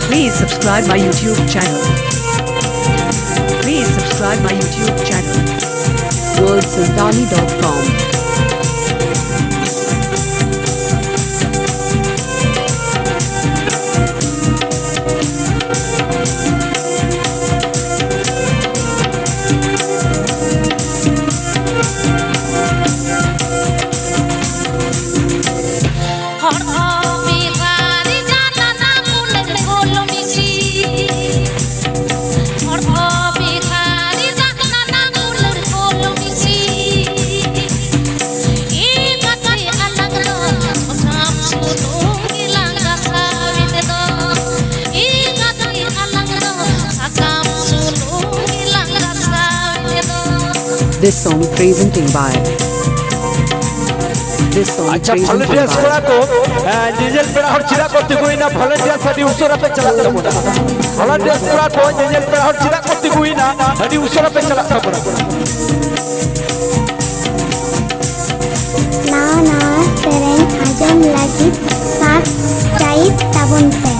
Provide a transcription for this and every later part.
Please subscribe my YouTube channel. Please subscribe my YouTube channel. worldsantalii.com. This song presenting by अच्छा volunteers करा को diesel पे हर चिरा करते कोई ना volunteers हडी उसरा पे चलाता बोला volunteers करा को डीजल पे हर चिरा करते कोई ना हडी उसरा पे चलाता बोला ना तेरे आजम लगी साथ चाहिए तबुन पे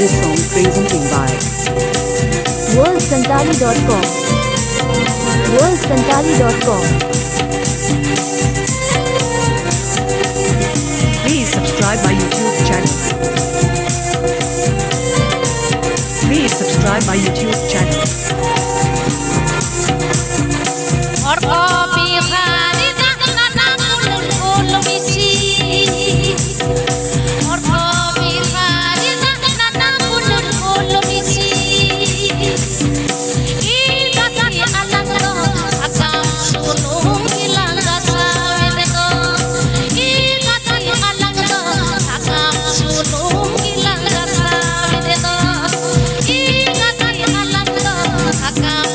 This song presenting by worldsantalii.com. worldsantalii.com. Please subscribe my YouTube channel. Please subscribe my YouTube channel. Akam